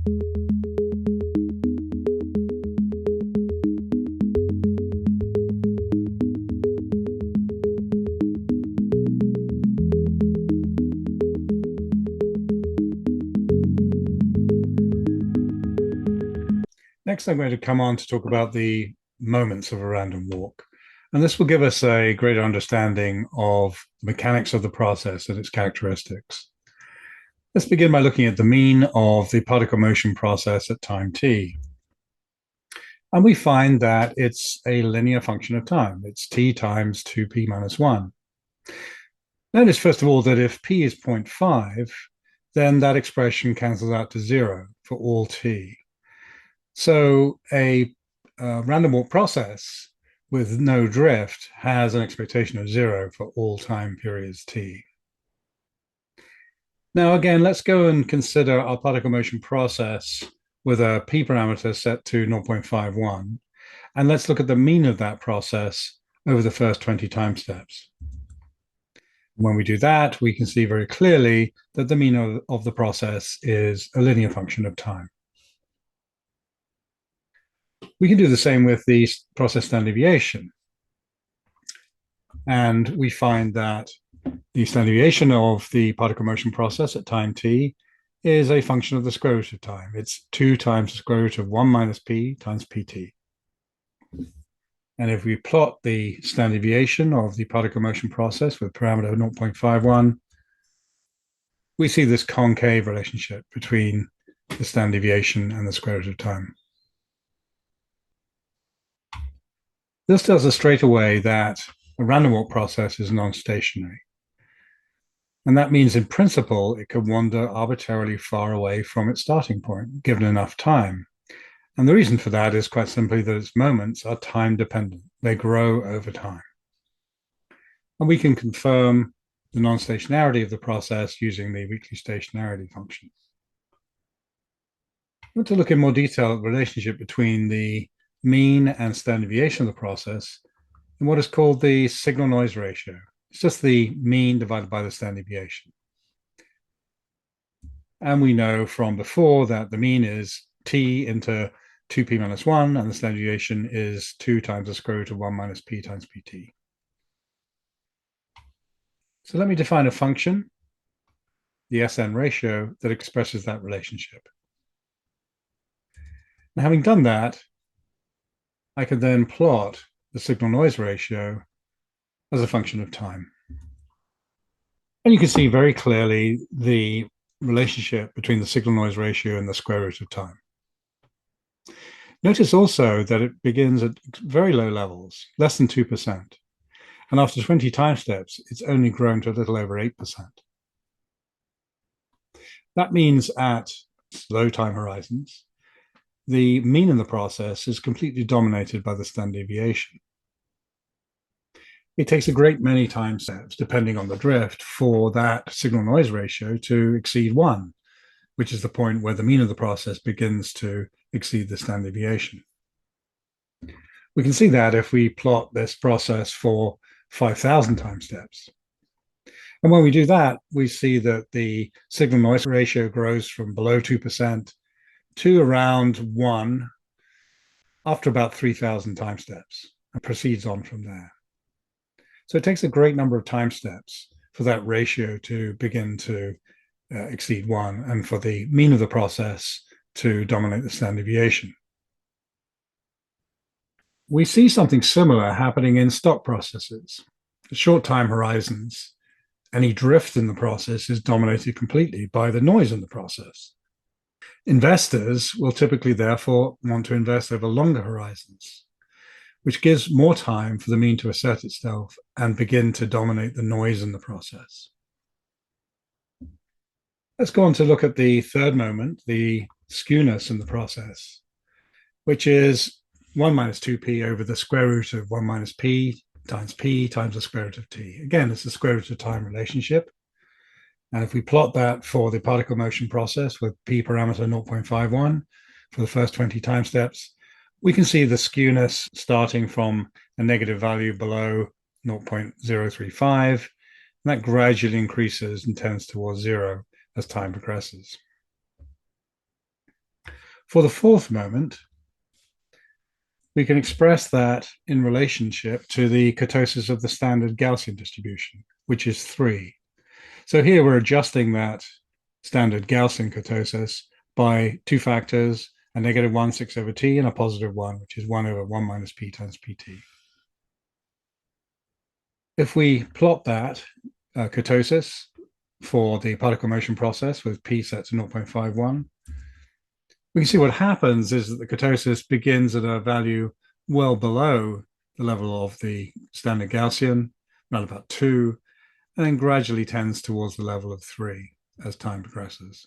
Next, I'm going to come on to talk about the moments of a random walk. And this will give us a greater understanding of the mechanics of the process and its characteristics. Let's begin by looking at the mean of the particle motion process at time t. And we find that it's a linear function of time. It's t times 2p minus 1. Notice, first of all, that if p is 0.5, then that expression cancels out to 0 for all t. So a random walk process with no drift has an expectation of 0 for all time periods t. Now, again, let's go and consider our particle motion process with a p parameter set to 0.51. And let's look at the mean of that process over the first 20 time steps. When we do that, we can see very clearly that the mean of the process is a linear function of time. We can do the same with the process standard deviation. And we find that the standard deviation of the particle motion process at time t is a function of the square root of time. It's 2 times the square root of 1 minus p times pt. And if we plot the standard deviation of the particle motion process with parameter 0.51, we see this concave relationship between the standard deviation and the square root of time. This tells us straight away that a random walk process is non-stationary. And that means, in principle, it can wander arbitrarily far away from its starting point, given enough time. And the reason for that is quite simply that its moments are time-dependent. They grow over time. And we can confirm the non-stationarity of the process using the weakly stationarity function. I want to look in more detail at the relationship between the mean and standard deviation of the process in what is called the signal-noise ratio. It's just the mean divided by the standard deviation. And we know from before that the mean is t into 2p minus 1, and the standard deviation is 2 times the square root of 1 minus p times pt. So let me define a function, the SN ratio, that expresses that relationship. And having done that, I can then plot the signal-noise ratio as a function of time. And you can see very clearly the relationship between the signal-noise ratio and the square root of time. Notice also that it begins at very low levels, less than 2%. And after 20 time steps, it's only grown to a little over 8%. That means at slow time horizons, the mean in the process is completely dominated by the standard deviation. It takes a great many time steps, depending on the drift, for that signal-noise ratio to exceed 1, which is the point where the mean of the process begins to exceed the standard deviation. We can see that if we plot this process for 5,000 time steps. And when we do that, we see that the signal-noise ratio grows from below 2% to around 1 after about 3,000 time steps and proceeds on from there. So it takes a great number of time steps for that ratio to begin to exceed 1 and for the mean of the process to dominate the standard deviation. We see something similar happening in stock processes. At short time horizons, any drift in the process is dominated completely by the noise in the process. Investors will typically, therefore, want to invest over longer horizons, which gives more time for the mean to assert itself and begin to dominate the noise in the process. Let's go on to look at the third moment, the skewness in the process, which is 1 minus 2p over the square root of 1 minus p times the square root of t. Again, it's the square root of time relationship. And if we plot that for the particle motion process with p parameter 0.51 for the first 20 time steps, we can see the skewness starting from a negative value below 0.035, and that gradually increases and tends towards 0 as time progresses. For the fourth moment, we can express that in relationship to the kurtosis of the standard Gaussian distribution, which is 3. So here we're adjusting that standard Gaussian kurtosis by two factors, a negative 1, 6 over t, and a positive 1, which is 1 over 1 minus p times pt. If we plot that kurtosis for the particle motion process with p set to 0.51, we can see what happens is that the kurtosis begins at a value well below the level of the standard Gaussian, around about 2, and then gradually tends towards the level of 3 as time progresses.